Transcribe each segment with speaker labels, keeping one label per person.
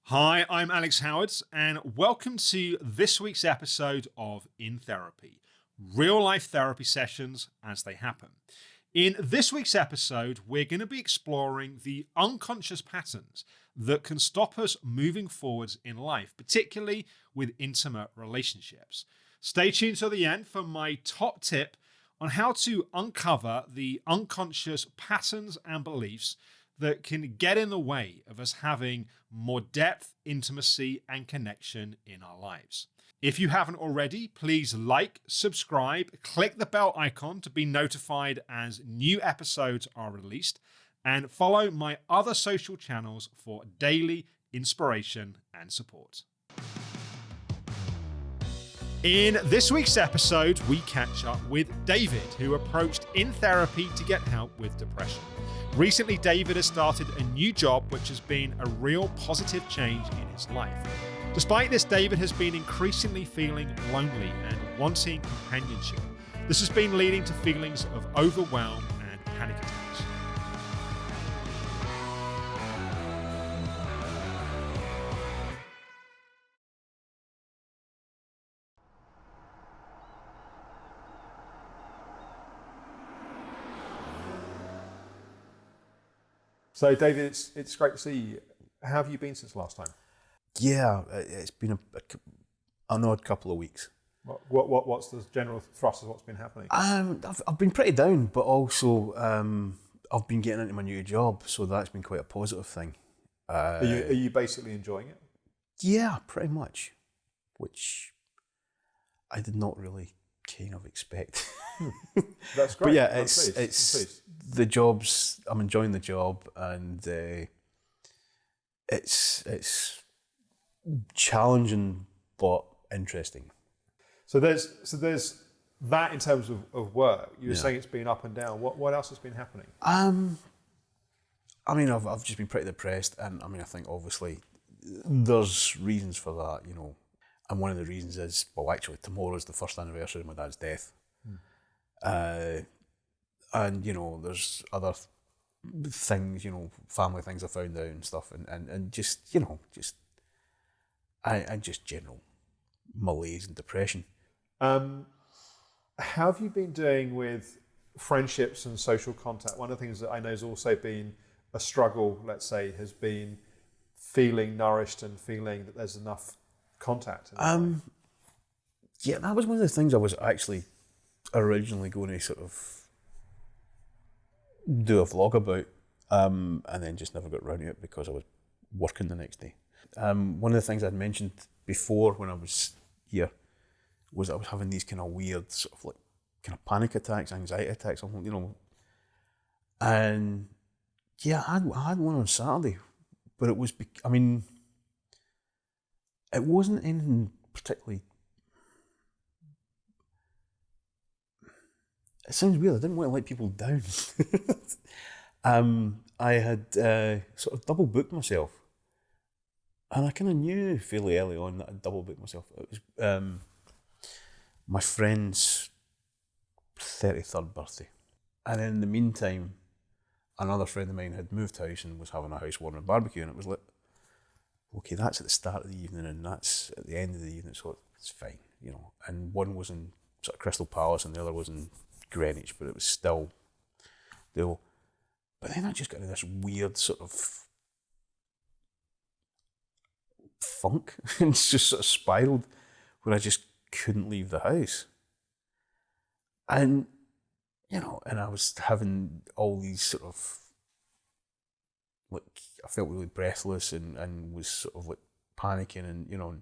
Speaker 1: Hi, I'm Alex Howards, and welcome to this week's episode of In Therapy, real life therapy sessions as they happen. In this week's episode, we're going to be exploring the unconscious patterns that can stop us moving forwards in life, particularly with intimate relationships. Stay tuned to the end for my top tip on how to uncover the unconscious patterns and beliefs that can get in the way of us having more depth, intimacy, and connection in our lives. If you haven't already, please like, subscribe, click the bell icon to be notified as new episodes are released, and follow my other social channels for daily inspiration and support. In this week's episode, we catch up with David, who approached In Therapy to get help with depression. Recently, David has started a new job, which has been a real positive change in his life. Despite this, David has been increasingly feeling lonely and wanting companionship. This has been leading to feelings of overwhelm and panic attacks. So, David, it's great to see you. How have you been since last time?
Speaker 2: Yeah, it's been an odd couple of weeks.
Speaker 1: What's the general thrust of what's been happening?
Speaker 2: I've been pretty down, but also I've been getting into my new job, so that's been quite a positive thing.
Speaker 1: Are you basically enjoying it?
Speaker 2: Yeah, pretty much, which I did not really kind of expect.
Speaker 1: That's great.
Speaker 2: But yeah,
Speaker 1: I'm
Speaker 2: it's
Speaker 1: pleased.
Speaker 2: the jobs. I'm enjoying the job, and it's challenging but interesting.
Speaker 1: So there's that in terms of work. You were saying it's been up and down. What else has been happening?
Speaker 2: I mean, I've just been pretty depressed, and I mean, I think obviously there's reasons for that, you know. And one of the reasons is, well, actually, tomorrow is the first anniversary of my dad's death. And, you know, there's other things, you know, family things I found out and stuff, and just, you know, I just general malaise and depression.
Speaker 1: How have you been doing with friendships and social contact? One of the things that I know has also been a struggle, let's say, has been feeling nourished and feeling that there's enough contact.
Speaker 2: Yeah, that was one of the things I was actually originally going to sort of do a vlog about, and then just never got around to it because I was working the next day. One of the things I'd mentioned before when I was here was I was having these kind of weird sort of like kind of panic attacks, anxiety attacks, you know. And yeah, I had one on Saturday, but it was, I mean, it wasn't anything particularly. It sounds weird. I didn't want to let people down. I had sort of double booked myself, and I kind of knew fairly early on that I'd double booked myself. It was my friend's 33rd birthday, and in the meantime, another friend of mine had moved house and was having a housewarming barbecue, and it was like, okay, that's at the start of the evening and that's at the end of the evening, so it's fine, you know. And one was in sort of Crystal Palace and the other was in Greenwich, but it was still, but then I just got into this weird sort of funk and it's just sort of spiraled where I just couldn't leave the house. And, you know, and I was having all these sort of, like, I felt really breathless and was sort of like panicking and, you know,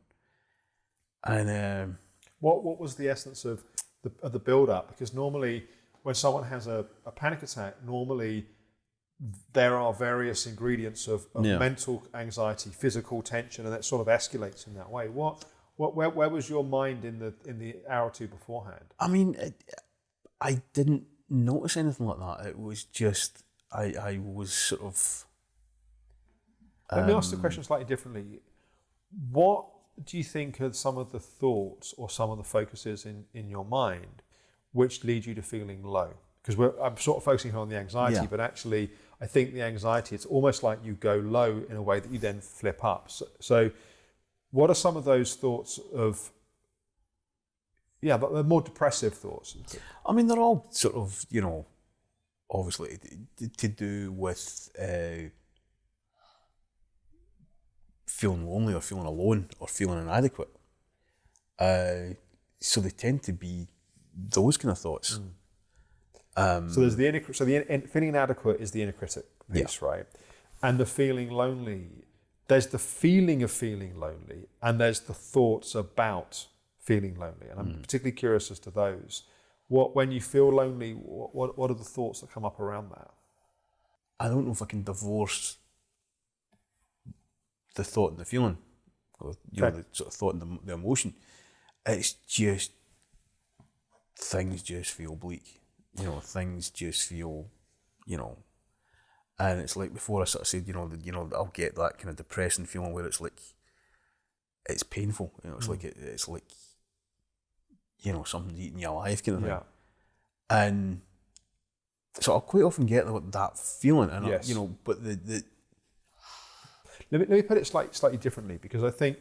Speaker 2: and
Speaker 1: what was the essence of the build-up? Because normally when someone has a panic attack, normally there are various ingredients of mental anxiety, physical tension, and that sort of escalates in that way. Where was your mind in the hour or two beforehand?
Speaker 2: I mean, I didn't notice anything like that. It was just, I was sort of...
Speaker 1: Let me ask the question slightly differently. What do you think are some of the thoughts or some of the focuses in your mind which lead you to feeling low? Because I'm sort of focusing on the anxiety, but actually I think the anxiety, it's almost like you go low in a way that you then flip up. So what are some of those thoughts of, but they're more depressive thoughts?
Speaker 2: I mean, they're all sort of, obviously to do with feeling lonely or feeling alone or feeling inadequate. So they tend to be those kind of thoughts.
Speaker 1: So there's the feeling inadequate is the inner critic piece, right? And the feeling lonely, there's the feeling of feeling lonely, and there's the thoughts about feeling lonely. And I'm particularly curious as to those. When you feel lonely, what are the thoughts that come up around that?
Speaker 2: I don't know if I can divorce the thought and the feeling, or the sort of thought and the emotion. It's just things just feel bleak. Things just feel, and it's like before I sort of said, I'll get that kind of depressing feeling where it's like, it's painful. It's like it's like, something's eating you alive kind of thing.
Speaker 1: Yeah.
Speaker 2: And so I'll quite often get that feeling, and
Speaker 1: yes.
Speaker 2: But the
Speaker 1: let me put it slightly differently, because I think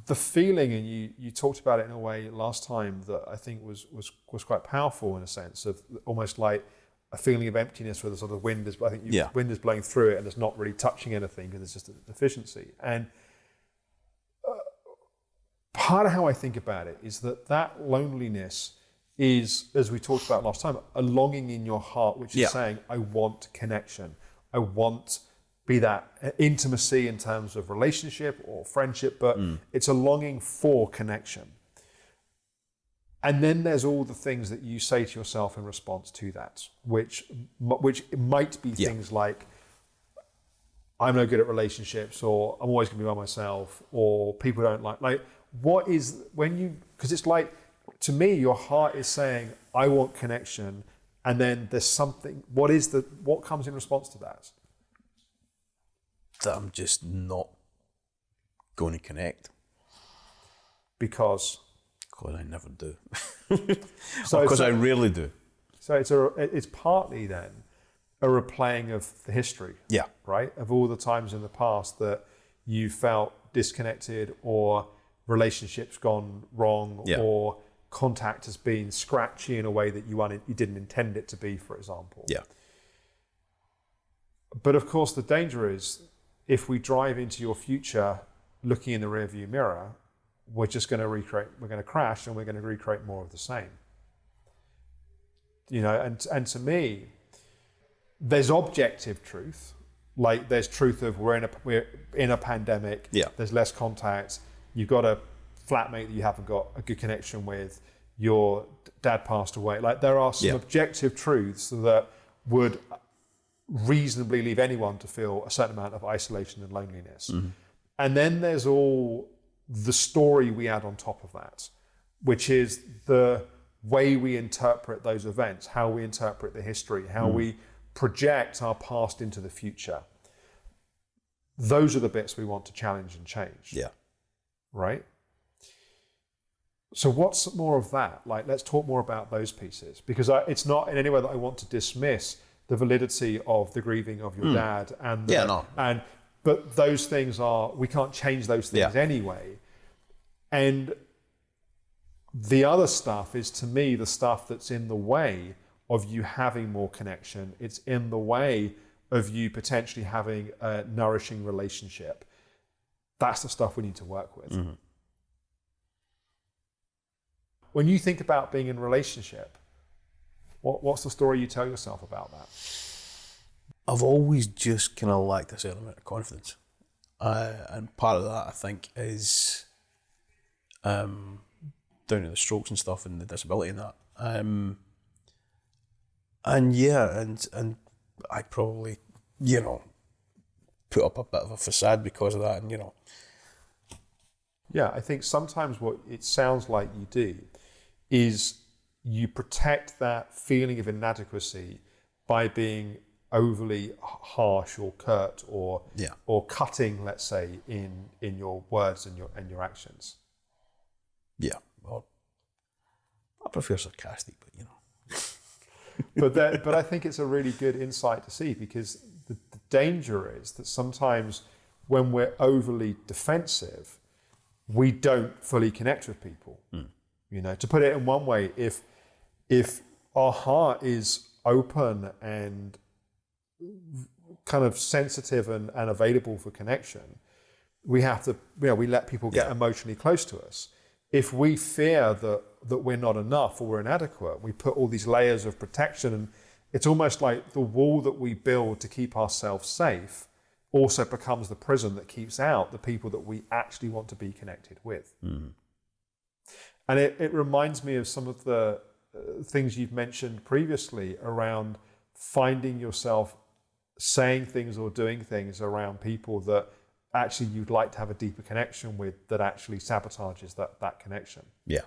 Speaker 1: the feeling, and you talked about it in a way last time that I think was quite powerful, in a sense of almost like a feeling of emptiness where the sort of wind is, wind is blowing through it and it's not really touching anything because it's just a deficiency. And part of how I think about it is that loneliness is, as we talked about last time, a longing in your heart, which is saying, I want connection. I want be that intimacy in terms of relationship or friendship, but it's a longing for connection. And then there's all the things that you say to yourself in response to that, which might be things like, I'm no good at relationships, or I'm always going to be by myself, or people don't like what is, because it's like, to me, your heart is saying, I want connection, and then there's something, what comes in response to that?
Speaker 2: That I'm just not going to connect.
Speaker 1: Because
Speaker 2: I never do.
Speaker 1: So
Speaker 2: because I rarely do.
Speaker 1: So it's partly then a replaying of the history.
Speaker 2: Yeah.
Speaker 1: Right? Of all the times in the past that you felt disconnected, or relationships gone wrong, or contact has been scratchy in a way that you didn't intend it to be, for example.
Speaker 2: Yeah.
Speaker 1: But of course, the danger is, if we drive into your future looking in the rearview mirror, we're going to crash, and we're going to recreate more of the same. And to me, there's objective truth. Like there's truth of we're in a pandemic, there's less contact, you've got a flatmate that you haven't got a good connection with, your dad passed away. Like there are some objective truths that would reasonably leave anyone to feel a certain amount of isolation and loneliness. Mm-hmm. And then there's all the story we add on top of that, which is the way we interpret those events, how we interpret the history, how we project our past into the future. Those are the bits we want to challenge and change.
Speaker 2: Yeah.
Speaker 1: Right? So what's more of that? Like, let's talk more about those pieces, because it's not in any way that I want to dismiss the validity of the grieving of your dad but those things we can't change those things anyway. And the other stuff is, to me, the stuff that's in the way of you having more connection. It's in the way of you potentially having a nourishing relationship. That's the stuff we need to work with. Mm-hmm. When you think about being in a relationship, what's the story you tell yourself about that?
Speaker 2: I've always just kind of lacked a certain amount of confidence. And part of that, I think, is down to the strokes and stuff and the disability and that. And I probably, put up a bit of a facade because of that, and
Speaker 1: Yeah, I think sometimes what it sounds like you do is you protect that feeling of inadequacy by being overly harsh or curt or cutting, let's say, in your words and your actions.
Speaker 2: Yeah, well, I prefer sarcastic, but
Speaker 1: but I think it's a really good insight to see, because danger is that sometimes when we're overly defensive, we don't fully connect with people. You know, to put it in one way, if our heart is open and kind of sensitive and available for connection, we have to, we let people get emotionally close to us. If we fear that we're not enough or we're inadequate, we put all these layers of protection, and it's almost like the wall that we build to keep ourselves safe also becomes the prison that keeps out the people that we actually want to be connected with. And it reminds me of some of the things you've mentioned previously around finding yourself saying things or doing things around people that actually you'd like to have a deeper connection with, that actually sabotages that connection.
Speaker 2: Yeah.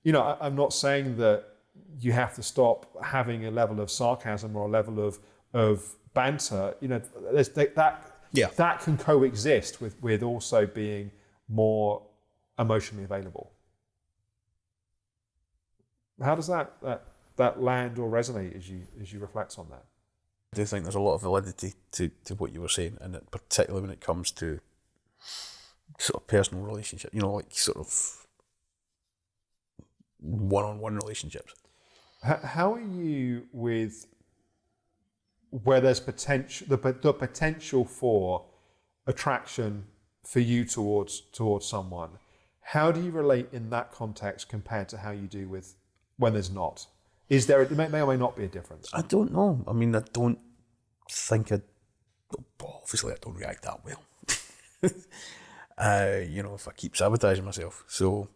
Speaker 1: You know, I'm not saying that you have to stop having a level of sarcasm or a level of banter. You know, that can coexist with also being more emotionally available. How does that land or resonate as you reflect on that?
Speaker 2: I do think there's a lot of validity to what you were saying, and particularly when it comes to sort of personal relationship, you know, like sort of one-on-one relationships.
Speaker 1: How are you with where there's potential, the potential for attraction for you towards someone? How do you relate in that context compared to how you do with when there's not? Is there, may or may not be a difference?
Speaker 2: I don't know. I mean, I don't think obviously I don't react that well. You know, if I keep sabotaging myself. So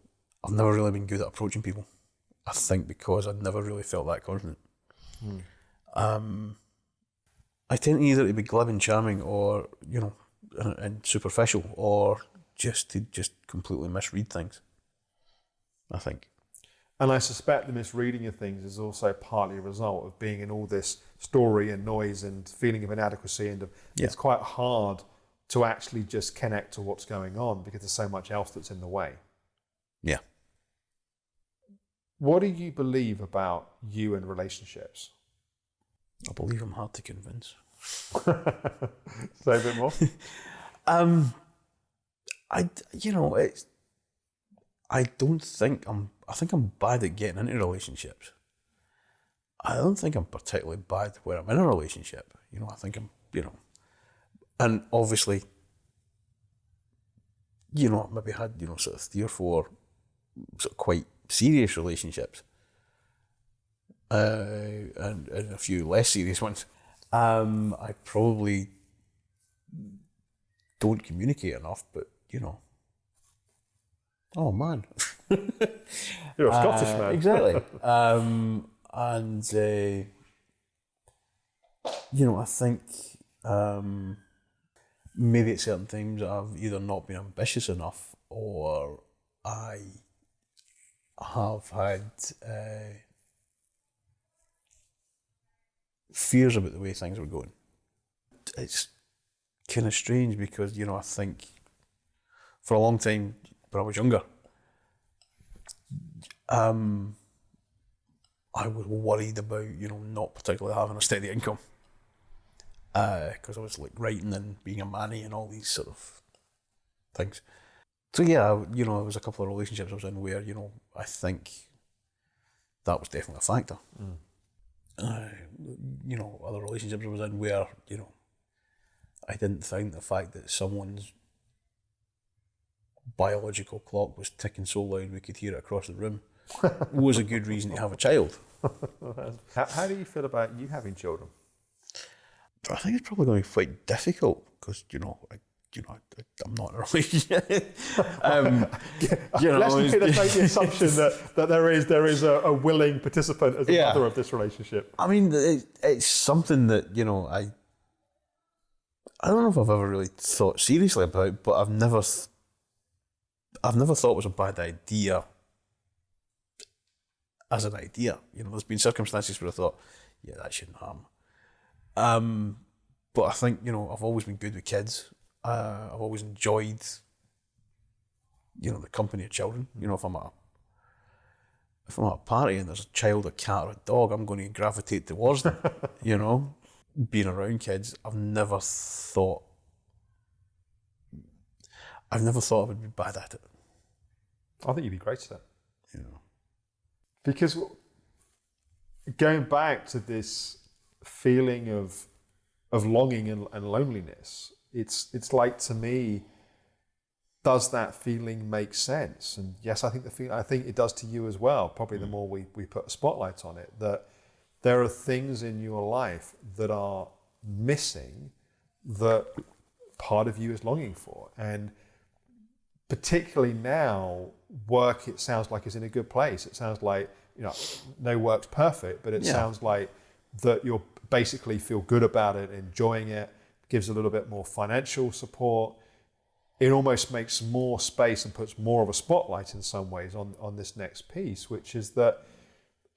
Speaker 2: I've never really been good at approaching people. I think because I never really felt that confident. I tend either to be glib and charming, or, you know, and superficial, or just completely misread things, I think.
Speaker 1: And I suspect the misreading of things is also partly a result of being in all this story and noise and feeling of inadequacy, and it's quite hard to actually just connect to what's going on because there's so much else that's in the way.
Speaker 2: Yeah.
Speaker 1: What do you believe about you and relationships?
Speaker 2: I believe I'm hard to convince.
Speaker 1: Say a bit more.
Speaker 2: I think I'm bad at getting into relationships. I don't think I'm particularly bad where I'm in a relationship. You know, I think I'm, you know, and obviously, you know, maybe had, you know, sort of 3 or 4 sort of quite serious relationships, and a few less serious ones. I probably don't communicate enough, but, you know, oh man.
Speaker 1: You're a Scottish man.
Speaker 2: Exactly. And you know, I think maybe at certain times I've either not been ambitious enough, or I have had fears about the way things were going. It's kind of strange because, you know, I think for a long time when I was younger, I was worried about, you know, not particularly having a steady income, because I was like writing and being a manny and all these sort of things. So yeah, you know, there was a couple of relationships I was in where, you know, I think that was definitely a factor. You know, other relationships I was in where, you know, I didn't think the fact that someone's biological clock was ticking so loud we could hear it across the room was a good reason to have a child.
Speaker 1: How do you feel about you having children?
Speaker 2: I think it's probably going to be quite difficult because, you know, I'm not in a relationship. You know,
Speaker 1: let's make the assumption that there is a willing participant as a mother of this relationship.
Speaker 2: I mean, it's something that, you know, I don't know if I've ever really thought seriously about, but I've never thought it was a bad idea as an idea. You know, there's been circumstances where I thought, yeah, that shouldn't harm. But I think, you know, I've always been good with kids. I've always enjoyed, you know, the company of children. You know, if I'm at a party and there's a child, a cat, or a dog, I'm going to gravitate towards them. You know, being around kids, I've never thought I would be bad at it.
Speaker 1: I think you'd be great at it.
Speaker 2: You know.
Speaker 1: Because going back to this feeling of longing and loneliness, it's like, to me, does that feeling make sense? And yes, I think it does to you as well. Probably the more we put a spotlight on it, that there are things in your life that are missing that part of you is longing for. And particularly now, work, it sounds like, is in a good place. It sounds like, no work's perfect, but it sounds like that you'll basically feel good about it, enjoying it, gives a little bit more financial support. It almost makes more space and puts more of a spotlight in some ways on this next piece, which is that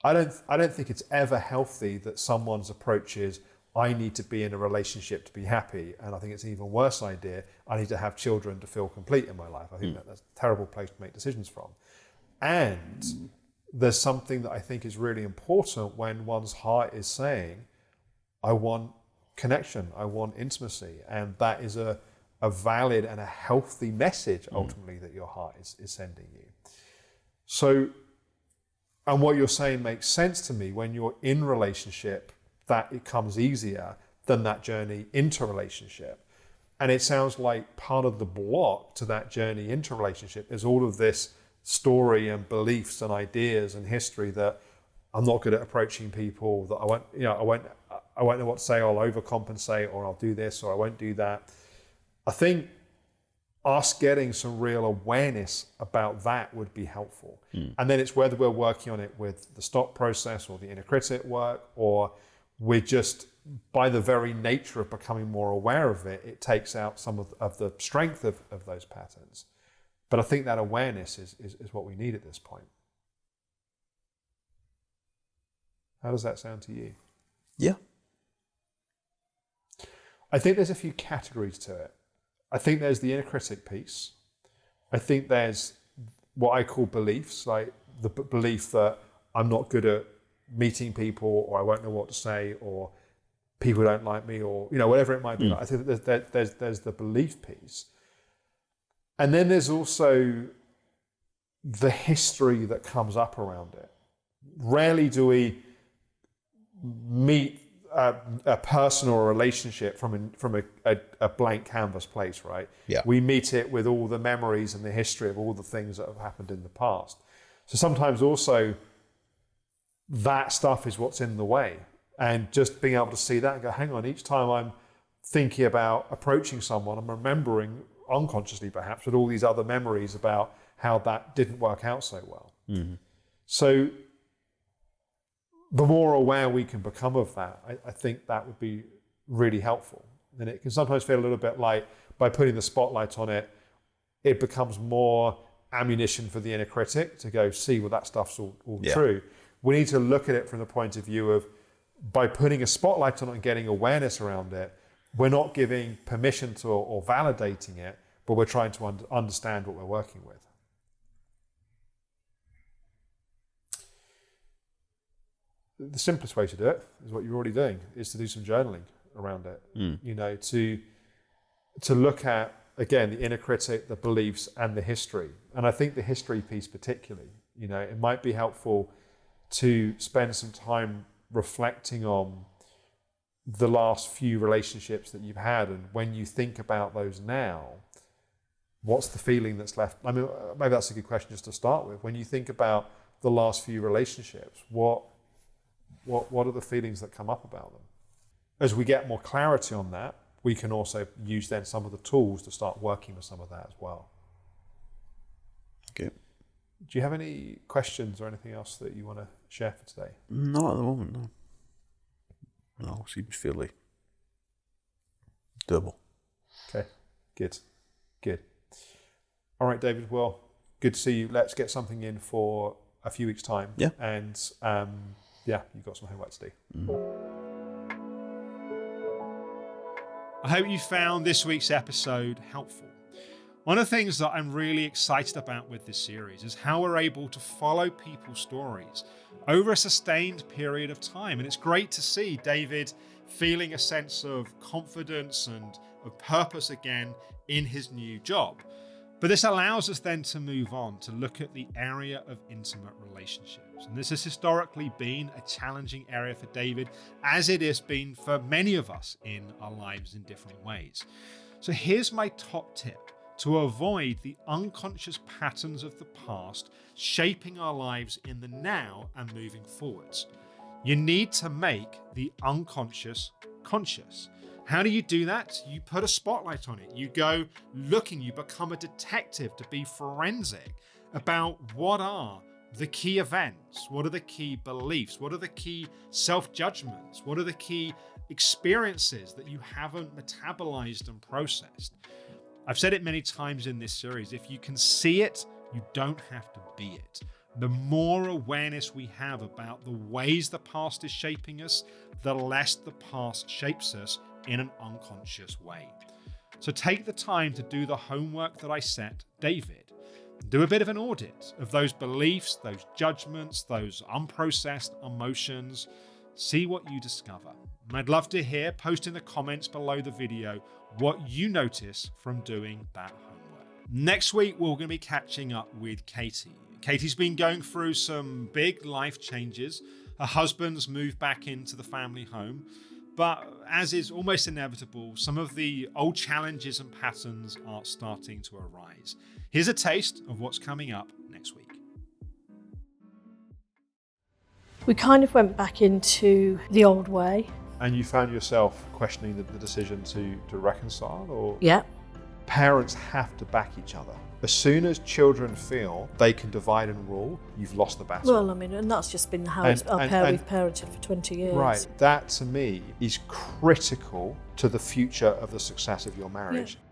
Speaker 1: I don't think it's ever healthy that someone's approach is, I need to be in a relationship to be happy. And I think it's an even worse idea, I need to have children to feel complete in my life. I think that's a terrible place to make decisions from. And there's something that I think is really important when one's heart is saying, I want connection, I want intimacy. And that is a valid and a healthy message, ultimately, that your heart is sending you. So, and what you're saying makes sense to me. When you're in relationship, that it comes easier than that journey into relationship. And it sounds like part of the block to that journey into relationship is all of this story and beliefs and ideas and history that I'm not good at approaching people, that I won't know what to say, I'll overcompensate, or I'll do this, or I won't do that. I think us getting some real awareness about that would be helpful. And then it's whether we're working on it with the stop process or the inner critic work, or we're just, by the very nature of becoming more aware of it, it takes out some of the strength of those patterns. But I think that awareness is what we need at this point. How does that sound to you?
Speaker 2: Yeah.
Speaker 1: I think there's a few categories to it. I think there's the inner critic piece. I think there's what I call beliefs, like the belief that I'm not good at meeting people, or I won't know what to say, or people don't like me, or whatever it might be. I think there's the belief piece. And then there's also the history that comes up around it. Rarely do we meet a person or a relationship from a blank canvas place, right?
Speaker 2: Yeah.
Speaker 1: We meet it with all the memories and the history of all the things that have happened in the past. So sometimes also that stuff is what's in the way. And just being able to see that and go, hang on, each time I'm thinking about approaching someone, I'm remembering unconsciously perhaps with all these other memories about how that didn't work out so well. Mm-hmm. So the more aware we can become of that, I think that would be really helpful. And it can sometimes feel a little bit like, by putting the spotlight on it, it becomes more ammunition for the inner critic to go, see, well, that stuff's all true. We need to look at it from the point of view of, by putting a spotlight on it and getting awareness around it, we're not giving permission to or validating it, but we're trying to understand what we're working with. The simplest way to do it is what you're already doing, is to do some journaling around it. To look at, again, the inner critic, the beliefs, and the history. And I think the history piece particularly, it might be helpful to spend some time reflecting on the last few relationships that you've had, and when you think about those now, what's the feeling that's left? I mean, maybe that's a good question just to start with. When you think about the last few relationships, what are the feelings that come up about them? As we get more clarity on that, we can also use then some of the tools to start working with some of that as well.
Speaker 2: Okay.
Speaker 1: Do you have any questions or anything else that you want to share for today?
Speaker 2: Not at the moment, no. No, seems fairly doable.
Speaker 1: Okay, good. All right, David, well, good to see you. Let's get something in for a few weeks' time.
Speaker 2: Yeah.
Speaker 1: And you've got some homework to do. I hope you found this week's episode helpful. One of the things that I'm really excited about with this series is how we're able to follow people's stories over a sustained period of time. And it's great to see David feeling a sense of confidence and of purpose again in his new job. But this allows us then to move on to look at the area of intimate relationships. And this has historically been a challenging area for David, as it has been for many of us in our lives in different ways. So here's my top tip to avoid the unconscious patterns of the past shaping our lives in the now and moving forwards. You need to make the unconscious conscious. How do you do that? You put a spotlight on it. You go looking, you become a detective to be forensic about what are the key events, what are the key beliefs, what are the key self-judgments, what are the key experiences that you haven't metabolized and processed. I've said it many times in this series, if you can see it, you don't have to be it. The more awareness we have about the ways the past is shaping us, the less the past shapes us in an unconscious way. So take the time to do the homework that I set David. Do a bit of an audit of those beliefs, those judgments, those unprocessed emotions. See what you discover. And I'd love to hear, post in the comments below the video, what you notice from doing that homework. Next week, we're going to be catching up with Katie. Katie's been going through some big life changes. Her husband's moved back into the family home. But as is almost inevitable, some of the old challenges and patterns are starting to arise. Here's a taste of what's coming up next week.
Speaker 3: We kind of went back into the old way.
Speaker 1: And you found yourself questioning the decision to reconcile? Or
Speaker 3: Yeah.
Speaker 1: Parents have to back each other. As soon as children feel they can divide and rule, you've lost the battle.
Speaker 3: Well, I mean, and that's just been how we've parented for 20 years.
Speaker 1: Right, that to me is critical to the future of the success of your marriage.
Speaker 3: Yeah.